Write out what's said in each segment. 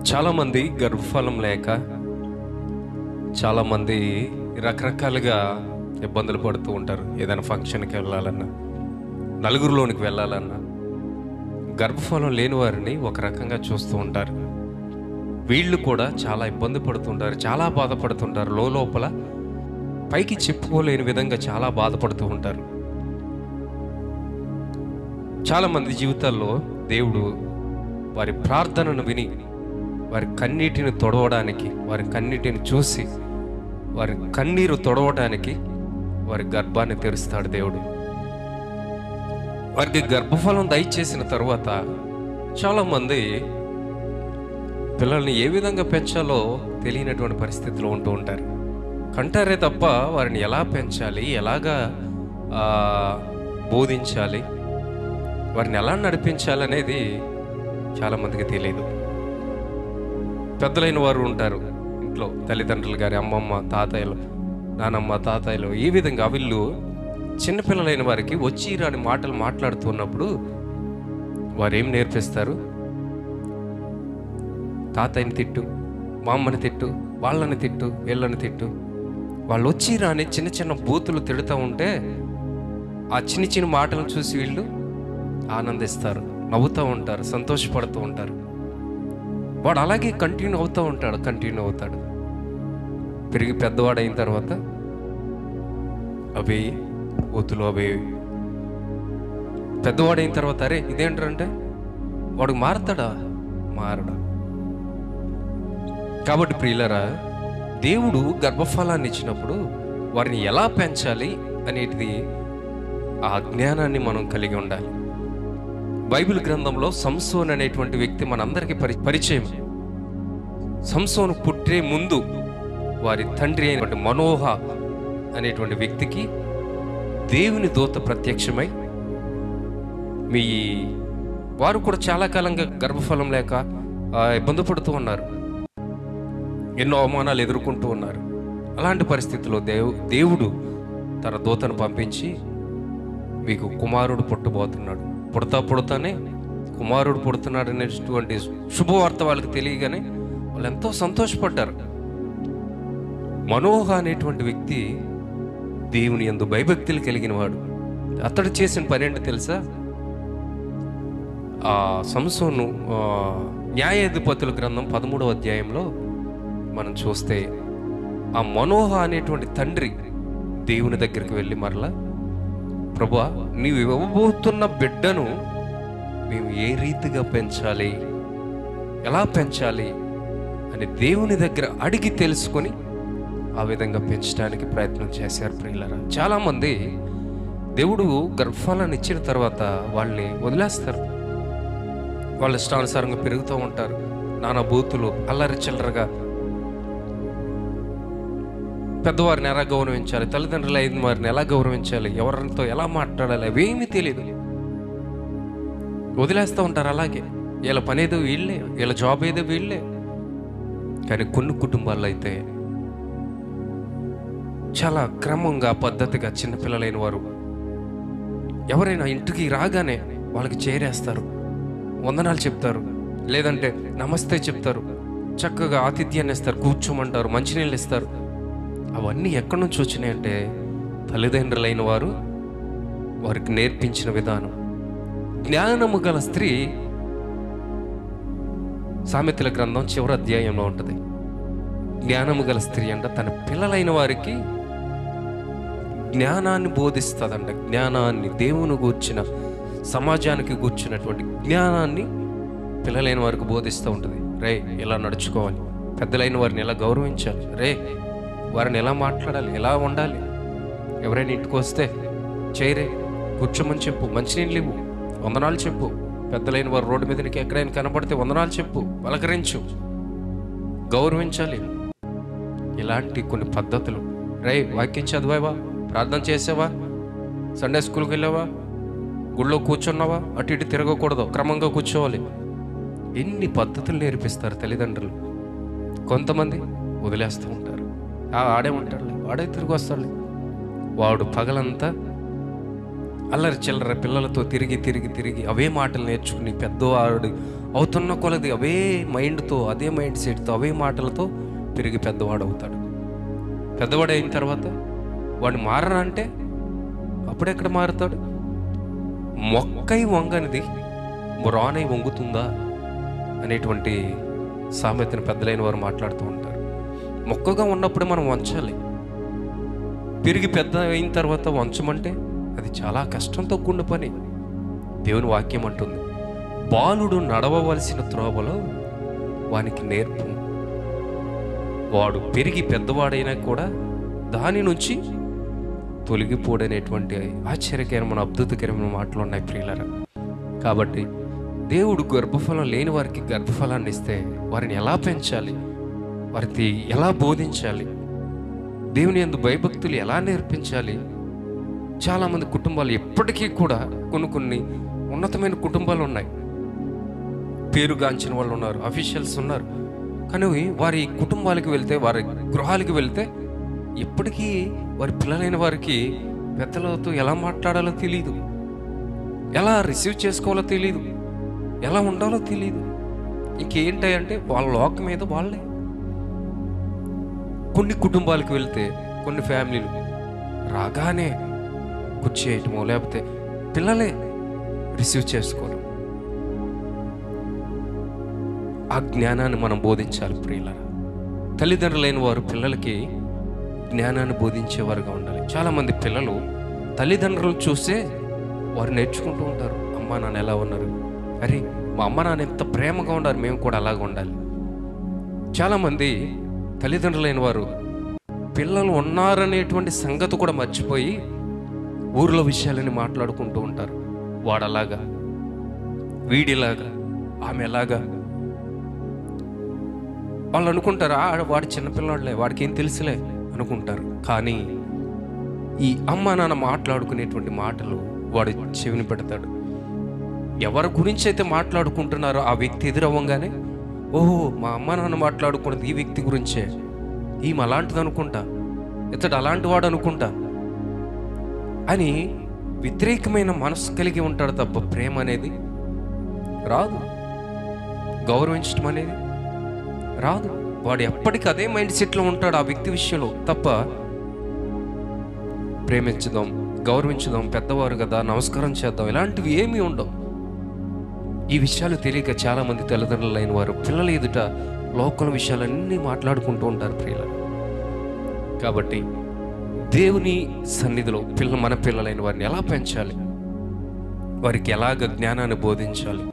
చాలామంది గర్భఫలం లేక చాలామంది రకరకాలుగా ఇబ్బందులు పడుతూ ఉంటారు. ఏదైనా ఫంక్షన్కి వెళ్ళాలన్నా, నలుగురిలోనికి వెళ్ళాలన్నా గర్భఫలం లేని వారిని ఒక రకంగా చూస్తూ ఉంటారు. వీళ్ళు కూడా చాలా ఇబ్బంది పడుతుంటారు, చాలా బాధపడుతుంటారు. లోపల పైకి చెప్పుకోలేని విధంగా చాలా బాధపడుతూ ఉంటారు. చాలామంది జీవితాల్లో దేవుడు వారి ప్రార్థనను విని వారి కన్నీటిని తొడవడానికి, వారి కన్నీటిని చూసి వారి కన్నీరు తొడవడానికి వారి గర్భాన్ని తెరుస్తాడు దేవుడు. వారికి గర్భఫలం దయచేసిన తర్వాత చాలామంది పిల్లల్ని ఏ విధంగా పెంచాలో తెలియనటువంటి పరిస్థితిలో ఉంటూ ఉంటారు. కంటారే తప్ప వారిని ఎలా పెంచాలి, ఎలాగా బోధించాలి, వారిని ఎలా నడిపించాలి అనేది చాలామందికి తెలియదు. పెద్దలైన వారు ఉంటారు ఇంట్లో, తల్లిదండ్రులు గారి అమ్మమ్మ, తాతయ్యలు, నానమ్మ, తాతయ్యలు, ఈ విధంగా వీళ్ళు చిన్నపిల్లలైన వారికి వచ్చి రాని మాటలు మాట్లాడుతున్నప్పుడు వారు ఏం నేర్పిస్తారు? తాతయ్యని తిట్టు, మా అమ్మని తిట్టు, వాళ్ళని తిట్టు, వీళ్ళని తిట్టు. వాళ్ళు వచ్చి రాని చిన్న చిన్న బూతులు తిడుతూ ఉంటే ఆ చిన్న చిన్న మాటలను చూసి వీళ్ళు ఆనందిస్తారు, నవ్వుతూ ఉంటారు, సంతోషపడుతూ ఉంటారు. వాడు అలాగే కంటిన్యూ అవుతాడు. పెరిగి పెద్దవాడైన తర్వాత అవి బూతులు, అవి పెద్దవాడైన తర్వాత అరే ఇదేంటంటే వాడు మారడా? కాబట్టి ప్రియులరా, దేవుడు గర్భఫలాన్ని ఇచ్చినప్పుడు వారిని ఎలా పెంచాలి అనేది ఆ జ్ఞానాన్ని మనం కలిగి ఉండాలి. బైబిల్ గ్రంథంలో సంసోన్ అనేటువంటి వ్యక్తి మనందరికీ పరిచయం. సంసోను పుట్టే ముందు వారి తండ్రి అయినటువంటి మనోహ అనేటువంటి వ్యక్తికి దేవుని దూత ప్రత్యక్షమై, మీ వారు కూడా చాలా కాలంగా గర్భఫలం లేక ఇబ్బంది పడుతూ ఉన్నారు, ఎన్నో అవమానాలు ఎదుర్కొంటూ ఉన్నారు. అలాంటి పరిస్థితుల్లో దేవుడు తన దూతను పంపించి, మీకు కుమారుడు పుట్టబోతున్నాడు, పుడతానే కుమారుడు పుడుతున్నాడు అనేటువంటి శుభవార్త వాళ్ళకి తెలియగానే వాళ్ళు ఎంతో సంతోషపడ్డారు. మనోహ అనేటువంటి వ్యక్తి దేవుని యందు భయభక్తులు కలిగిన వాడు. అతడు చేసిన పని ఏంటో తెలుసా? ఆ సంసోను న్యాయాధిపతుల గ్రంథం 13వ అధ్యాయంలో మనం చూస్తే, ఆ మనోహ అనేటువంటి తండ్రి దేవుని దగ్గరికి వెళ్ళి మరలా, ప్రభువా, నీవు ఇవ్వబోతున్న బిడ్డను మేము ఏ రీతిగా పెంచాలి, ఎలా పెంచాలి అని దేవుని దగ్గర అడిగి తెలుసుకొని ఆ విధంగా పెంచడానికి ప్రయత్నం చేశారు. ప్రియులారా, చాలామంది దేవుడు గర్భఫలాన్ని ఇచ్చిన తర్వాత వాళ్ళని వదిలేస్తారు. వాళ్ళ ఇష్టానుసారంగా పెరుగుతూ ఉంటారు. నానా బూతులు, అల్లరి చిల్లరగా. పెద్దవారిని ఎలా గౌరవించాలి, తల్లిదండ్రులు అయిన వారిని ఎలా గౌరవించాలి, ఎవరితో ఎలా మాట్లాడాలి, అవేమీ తెలియదు. వదిలేస్తూ ఉంటారు. అలాగే వీళ్ళ పని ఏదో వీళ్ళే, వీళ్ళ జాబ్ ఏదో వీళ్ళే. కానీ కొన్ని కుటుంబాల్లో అయితే చాలా క్రమంగా, పద్ధతిగా చిన్నపిల్లలైన వారు ఎవరైనా ఇంటికి రాగానే వాళ్ళకి చేరేస్తారు, వందనాలు చెప్తారు, లేదంటే నమస్తే చెప్తారు, చక్కగా ఆతిథ్యాన్ని ఇస్తారు, కూర్చోమంటారు, మంచినీళ్ళు ఇస్తారు. అవన్నీ ఎక్కడి నుంచి వచ్చినాయంటే తల్లిదండ్రులైన వారు వారికి నేర్పించిన విధానం. జ్ఞానము గల స్త్రీ సామెతల గ్రంథం చివరి అధ్యాయంలో ఉంటుంది. జ్ఞానము గల స్త్రీ అంట తన పిల్లలైన వారికి జ్ఞానాన్ని బోధిస్తుందంట. జ్ఞానాన్ని, దేవుని గూర్చిన, సమాజానికి గూర్చినటువంటి జ్ఞానాన్ని పిల్లలైన వారికి బోధిస్తూ ఉంటుంది. రే, ఎలా నడుచుకోవాలి, పెద్దలైన వారిని ఎలా గౌరవించాలి, రే వారిని ఎలా మాట్లాడాలి, ఎలా ఉండాలి, ఎవరైనా ఇంటికి వస్తే చేయరే, కూర్చోమని చెప్పు, మంచినీళ్ళు ఇవ్వు, వందనాలు చెప్పు, పెద్దలైన వారు రోడ్డు మీద నీకు ఎక్కడైనా కనపడితే వందనాలు చెప్పు, పలకరించు, గౌరవించాలి. ఇలాంటి కొన్ని పద్ధతులు. రే, వాక్యం చదివావా, ప్రార్థన చేసావా, సండే స్కూల్కి వెళ్ళావా, గుళ్ళో కూర్చున్నావా, అటు ఇటు తిరగకూడదు, క్రమంగా కూర్చోవాలి. ఎన్ని పద్ధతులు నేర్పిస్తారు తల్లిదండ్రులు. కొంతమంది వదిలేస్తూ ఉంటారు. ఆడే ఉంటాడు, వాడే తిరిగి వస్తాడు. వాడు పగలంతా అల్లరి చిల్లర పిల్లలతో తిరిగి అవే మాటలు నేర్చుకుని పెద్దవాడు అవుతున్న కొలది అవే మైండ్తో, అదే మైండ్ సెట్తో, అవే మాటలతో పెరిగి పెద్దవాడు అవుతాడు. పెద్దవాడు అయిన తర్వాత వాడిని మారరా అంటే అప్పుడెక్కడ మారుతాడు? మొక్కై వంగనిది రానై వంగుతుందా అనేటువంటి సామెతను పెద్దలైన వారు మాట్లాడుతూ ఉంటారు. మొక్కగా ఉన్నప్పుడు మనం వంచాలి. పెరిగి పెద్ద అయిన తర్వాత వంచమంటే అది చాలా కష్టంతో కూడిన పని. దేవుని వాక్యం అంటుంది, బాలుడు నడవవలసిన త్రోవలో వానికి నేర్పు, వాడు పెరిగి పెద్దవాడైనా కూడా దాని నుంచి తొలగిపోడనేటువంటి ఆశ్చర్యకరమైన అద్భుతకరమైన మాటలు ఉన్నాయి ప్రియులారా. కాబట్టి దేవుడు గర్భఫలం లేని వారికి గర్భఫలాన్ని ఇస్తే వారిని ఎలా పెంచాలి, వారికి ఎలా బోధించాలి, దేవుని యందు భయభక్తులు ఎలా నేర్పించాలి. చాలామంది కుటుంబాలు ఎప్పటికీ కూడా కొన్ని ఉన్నతమైన కుటుంబాలు ఉన్నాయి, పేరుగాంచిన వాళ్ళు ఉన్నారు, అఫీషియల్స్ ఉన్నారు. కానీ వారి కుటుంబాలకు వెళ్తే, వారి గృహాలకు వెళ్తే ఇప్పటికీ వారి పిల్లలైన వారికి పెద్దలతో ఎలా మాట్లాడాలో తెలియదు, ఎలా రిసీవ్ చేసుకోవాలో తెలియదు, ఎలా ఉండాలో తెలియదు. ఇంకేంటంటే వాళ్ళ లోకం మీద వాళ్ళే. కొన్ని కుటుంబాలకు వెళ్తే కొన్ని ఫ్యామిలీలు రాగానే కూర్చేయటమో లేకపోతే పిల్లలే రిసీవ్ చేసుకోవడం. ఆ జ్ఞానాన్ని మనం బోధించాలి ప్రియులారా. తల్లిదండ్రులైన వారు పిల్లలకి జ్ఞానాన్ని బోధించేవారుగా ఉండాలి. చాలామంది పిల్లలు తల్లిదండ్రులను చూసే వారు నేర్చుకుంటూ ఉంటారు. అమ్మ నాన్న ఎలా ఉన్నారు, అరే మా అమ్మ నాన్న ఎంత ప్రేమగా ఉన్నారు, మేము కూడా అలాగ ఉండాలి. చాలామంది తల్లిదండ్రులైన వారు పిల్లలు ఉన్నారనేటువంటి సంగతి కూడా మర్చిపోయి ఊర్లో విషయాలని మాట్లాడుకుంటూ ఉంటారు. వాడలాగా, వీడిలాగా, ఆమె ఎలాగా. వాళ్ళు అనుకుంటారు వాడు చిన్నపిల్లాడులే, వాడికి ఏం తెలుసులే అనుకుంటారు. కానీ ఈ అమ్మ నాన్న మాట్లాడుకునేటువంటి మాటలు వాడు చెవిని పెడతాడు. ఎవరి గురించి అయితే మాట్లాడుకుంటున్నారో ఆ వ్యక్తి ఎదురవ్వగానే, ఓహో మా అమ్మ నాన్న మాట్లాడుకున్నది ఈ వ్యక్తి గురించే, ఈమె అలాంటిది అనుకుంటా, ఇతడు అలాంటి వాడు అనుకుంటా అని వ్యతిరేకమైన మనసు కలిగి ఉంటాడు తప్ప ప్రేమ అనేది రాదు, గౌరవించడం అనేది రాదు. వాడు ఎప్పటికీ అదే మైండ్ సెట్లో ఉంటాడు ఆ వ్యక్తి విషయంలో తప్ప ప్రేమించుదాం, గౌరవించుదాం, పెద్దవారు కదా నమస్కారం చేద్దాం, ఇలాంటివి ఏమీ ఉండవు. ఈ విషయాలు తెలియక చాలామంది తల్లిదండ్రులైన వారు పిల్లల ఎదుట లోకల్ విషయాలన్నీ మాట్లాడుకుంటూ ఉంటారు ప్రియులు. కాబట్టి దేవుని సన్నిధిలో మన పిల్లలైన వారిని ఎలా పెంచాలి, వారికి ఎలాగ జ్ఞానాన్ని బోధించాలి,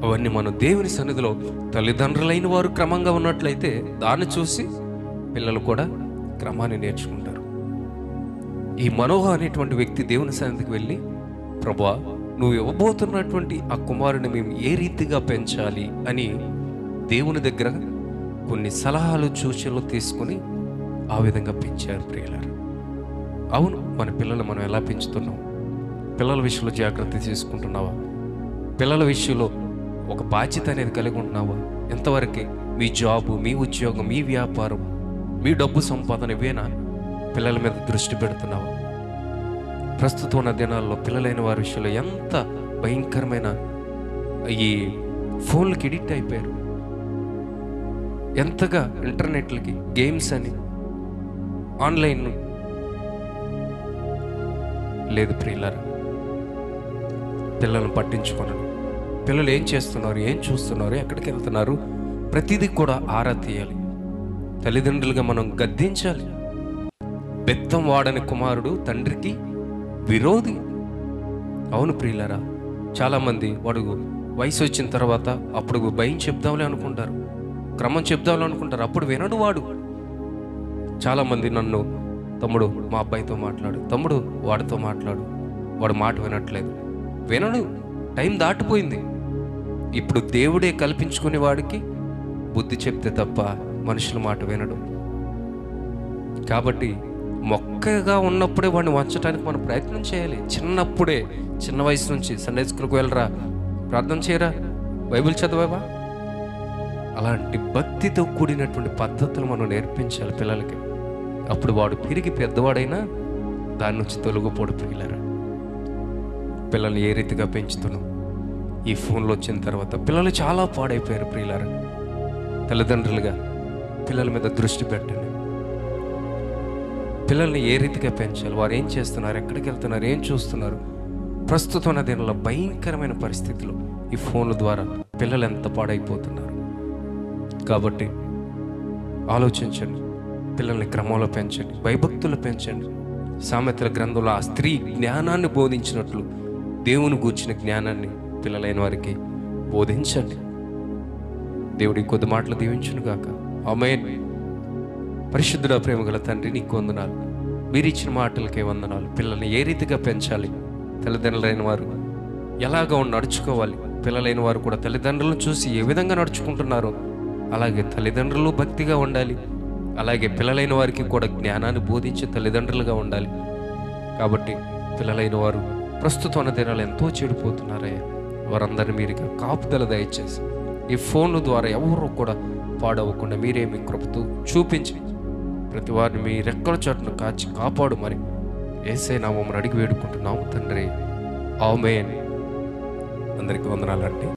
అవన్నీ మనం దేవుని సన్నిధిలో తల్లిదండ్రులైన వారు క్రమంగా ఉన్నట్లయితే దాన్ని చూసి పిల్లలు కూడా క్రమాన్ని నేర్చుకుంటారు. ఈ మనోహ అనేటువంటి వ్యక్తి దేవుని సన్నిధికి వెళ్ళి, ప్రభువా నువ్వు ఇవ్వబోతున్నటువంటి ఆ కుమారుని మేము ఏ రీతిగా పెంచాలి అని దేవుని దగ్గర కొన్ని సలహాలు సూచనలు తీసుకుని ఆ విధంగా పెంచారు ప్రియులారా. అవును, మన పిల్లలు మనం ఎలా పెంచుతున్నాం? పిల్లల విషయంలో జాగ్రత్త తీసుకుంటున్నావా? పిల్లల విషయంలో ఒక బాధ్యత అనేది కలిగి ఉంటున్నావా? ఎంతవరకు మీ జాబు, మీ ఉద్యోగం, మీ వ్యాపారం, మీ డబ్బు సంపాదన ఇవేనా? పిల్లల మీద దృష్టి పెడుతున్నావా? ప్రస్తుతం ఉన్న దినాల్లో పిల్లలైన వారి విషయంలో ఎంత భయంకరమైన ఈ ఫోన్లకి ఎడిక్ట్ అయిపోయారు. ఎంతగా ఇంటర్నెట్లకి, గేమ్స్ అని, ఆన్లైన్ లేదు ప్రియులారా. పిల్లలను పట్టించుకోను. పిల్లలు ఏం చేస్తున్నారు, ఏం చూస్తున్నారు, ఎక్కడికి వెళ్తున్నారు, ప్రతిదీ కూడా ఆరా తీయాలి. తల్లిదండ్రులుగా మనం గద్దించాలి. బెత్తం వాడని కుమారుడు తండ్రికి విరోధి. అవును ప్రియులారా, చాలామంది వాడు వయసు వచ్చిన తర్వాత అప్పుడు భయం చెప్దాంలే అనుకుంటారు, క్రమం చెప్దాంలే అనుకుంటారు, అప్పుడు వినడు వాడు. చాలామంది నన్ను, తమ్ముడు మా అబ్బాయితో మాట్లాడు, తమ్ముడు వాడితో మాట్లాడు, వాడు మాట వినట్లేదు, వినడు, టైం దాటిపోయింది. ఇప్పుడు దేవుడే కల్పించుకునే వాడికి బుద్ధి చెప్తే తప్ప మనుషుల మాట వినడు. కాబట్టి మొక్కగా ఉన్నప్పుడే వాడిని వంచడానికి మనం ప్రయత్నం చేయాలి. చిన్నప్పుడే, చిన్న వయసు నుంచి సండే స్కూల్కి వెళ్ళరా, ప్రార్థన చేయరా, బైబిల్ చదవవా, అలాంటి భక్తితో కూడినటువంటి పద్ధతులు మనం నేర్పించాలి పిల్లలకి. అప్పుడు వాడు పెరిగి పెద్దవాడైనా దాని నుంచి తొలగిపోడు. పిల్లల్ని ఏ రీతిగా పెంచుతున్నాం? ఈ ఫోన్లు వచ్చిన తర్వాత పిల్లలు చాలా పాడైపోయారు ప్రియులారా. తల్లిదండ్రులుగా పిల్లల మీద దృష్టి పెట్టండి. పిల్లల్ని ఏ రీతిగా పెంచాలి, వారు ఏం చేస్తున్నారు, ఎక్కడికి వెళ్తున్నారు, ఏం చూస్తున్నారు. ప్రస్తుతం ఉన్న దీనిలో భయంకరమైన పరిస్థితులు ఈ ఫోన్ల ద్వారా పిల్లలు ఎంత పాడైపోతున్నారు. కాబట్టి ఆలోచించండి, పిల్లల్ని క్రమంలో పెంచండి, భయభక్తులు పెంచండి. సామెతల గ్రంథంలో ఆ స్త్రీ జ్ఞానాన్ని బోధించినట్లు దేవుని గూర్చిన జ్ఞానాన్ని పిల్లలైన వారికి బోధించండి. దేవుడి కొద్ది మాటలు దీవించును గాక. ఆమేన్. పరిశుద్ధుడా, ప్రేమగల తండ్రి, నీకు వందనాలు. మీరు ఇచ్చిన మాటలకే వందనాలు. పిల్లల్ని ఏ రీతిగా పెంచాలి, తల్లిదండ్రులైన వారు ఎలాగా నడుచుకోవాలి, పిల్లలైన వారు కూడా తల్లిదండ్రులను చూసి ఏ విధంగా నడుచుకుంటున్నారో అలాగే తల్లిదండ్రులు భక్తిగా ఉండాలి. అలాగే పిల్లలైన వారికి కూడా జ్ఞానాన్ని బోధించే తల్లిదండ్రులుగా ఉండాలి. కాబట్టి పిల్లలైన వారు ప్రస్తుతం ఉన్న దినాలు ఎంతో చెడిపోతున్నారయ్యా. వారందరినీ మీరు కాపుదల దయచేసి ఈ ఫోన్ల ద్వారా ఎవరు కూడా పాడవకుండా మీరే మీ కృపతో చూపించి ప్రతి వారిని మీ రెక్కల చాటును కాచి కాపాడు. మరి యేసయ్య నామమున అడిగి వేడుకుంటున్నాము తండ్రి. ఆమేన్. అందరికీ వందనాలండి.